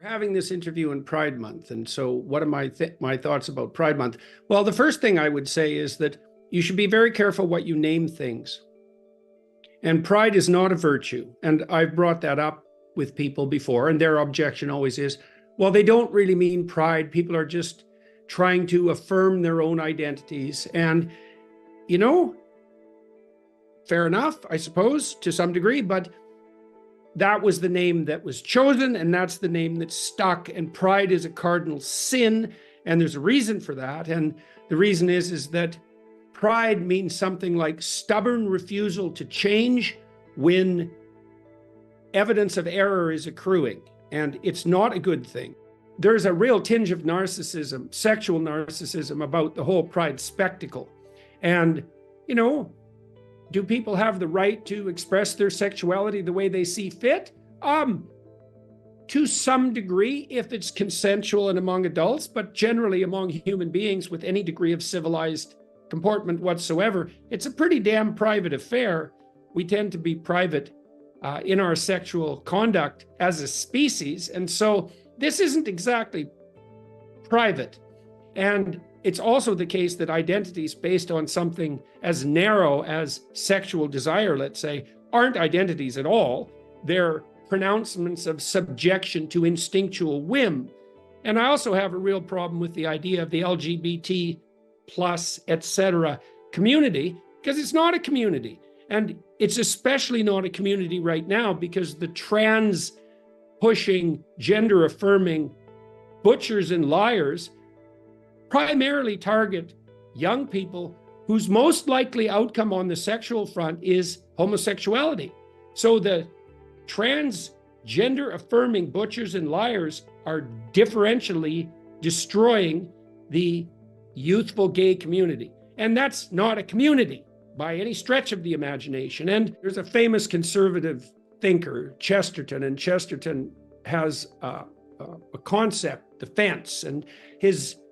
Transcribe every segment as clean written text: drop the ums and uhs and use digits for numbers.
having this interview in Pride Month. And so what are my thoughts about Pride Month? Well, the first thing I would say is that you should be very careful what you name things. And pride is not a virtue. And I've brought that up with people before, and their objection always is, well, they don't really mean pride. People are just trying to affirm their own identities. And, fair enough, I suppose, to some degree, but that was the name that was chosen, and that's the name that stuck. And pride is a cardinal sin, and there's a reason for that. And the reason is that pride means something like stubborn refusal to change when evidence of error is accruing, and it's not a good thing. There's a real tinge of narcissism, sexual narcissism, about the whole pride spectacle. And, do people have the right to express their sexuality the way they see fit? To some degree, if it's consensual and among adults, but generally among human beings with any degree of civilized comportment whatsoever, it's a pretty damn private affair. We tend to be private in our sexual conduct as a species. And so this isn't exactly private. And it's also the case that identities based on something as narrow as sexual desire, let's say, aren't identities at all. They're pronouncements of subjection to instinctual whim. And I also have a real problem with the idea of the LGBT plus, etc. community, because it's not a community. And it's especially not a community right now because the trans pushing, gender affirming butchers and liars primarily target young people whose most likely outcome on the sexual front is homosexuality. So the transgender affirming butchers and liars are differentially destroying the youthful gay community. And that's not a community by any stretch of the imagination. And there's a famous conservative thinker, Chesterton, and Chesterton has a concept, the fence, and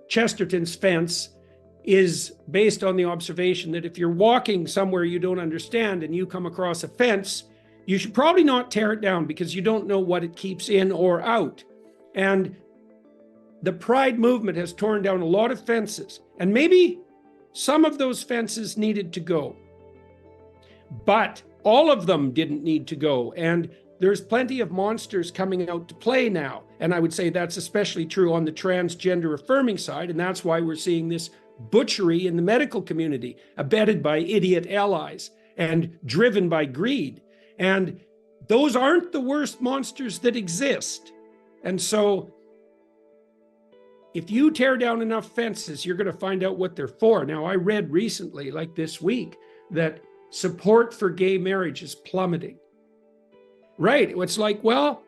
Chesterton's fence is based on the observation that if you're walking somewhere you don't understand and you come across a fence, you should probably not tear it down because you don't know what it keeps in or out. And the pride movement has torn down a lot of fences, and maybe some of those fences needed to go, but all of them didn't need to go. And there's plenty of monsters coming out to play now. And I would say that's especially true on the transgender affirming side. And that's why we're seeing this butchery in the medical community, abetted by idiot allies and driven by greed. And those aren't the worst monsters that exist. And so if you tear down enough fences, you're going to find out what they're for. Now, I read recently, like this week, that support for gay marriage is plummeting. Right. It's like, well,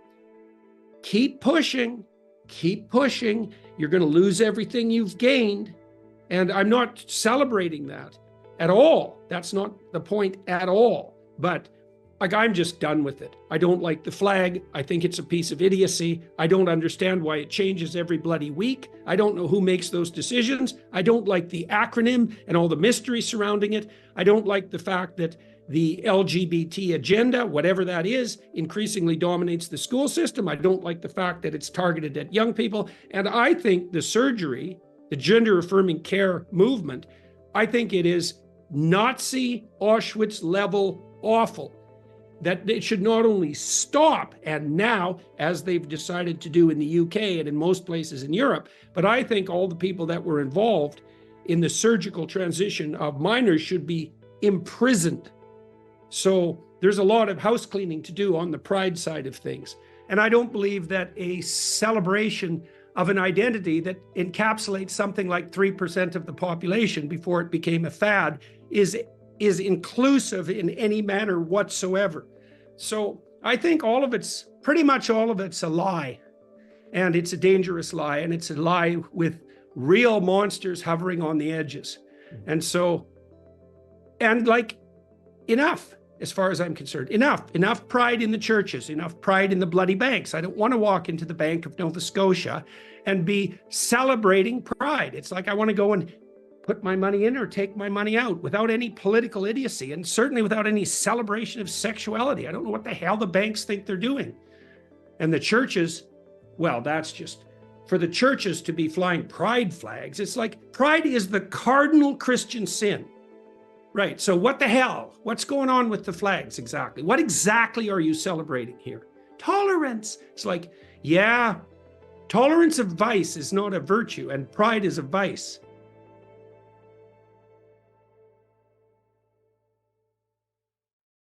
keep pushing. You're going to lose everything you've gained. And I'm not celebrating that at all. That's not the point at all. But I'm just done with it. I don't like the flag. I think it's a piece of idiocy. I don't understand why it changes every bloody week. I don't know who makes those decisions. I don't like the acronym and all the mystery surrounding it. I don't like the fact that the LGBT agenda, whatever that is, increasingly dominates the school system. I don't like the fact that it's targeted at young people. And I think the surgery, the gender affirming care movement, I think it is Nazi Auschwitz level awful. That it should not only stop, and now, as they've decided to do in the UK and in most places in Europe, but I think all the people that were involved in the surgical transition of minors should be imprisoned. So there's a lot of house cleaning to do on the pride side of things. And I don't believe that a celebration of an identity that encapsulates something like 3% of the population before it became a fad is inclusive in any manner whatsoever. So I think pretty much all of it's a lie. And it's a dangerous lie. And it's a lie with real monsters hovering on the edges. And so, enough. As far as I'm concerned, enough pride in the churches, enough pride in the bloody banks. I don't want to walk into the Bank of Nova Scotia and be celebrating pride. It's like I want to go and put my money in or take my money out without any political idiocy, and certainly without any celebration of sexuality. I don't know what the hell the banks think they're doing. And the churches, well, that's just for the churches to be flying pride flags. It's like pride is the cardinal Christian sin. Right. So what the hell? What's going on with the flags exactly? What exactly are you celebrating here? Tolerance. It's like, yeah, tolerance of vice is not a virtue and pride is a vice.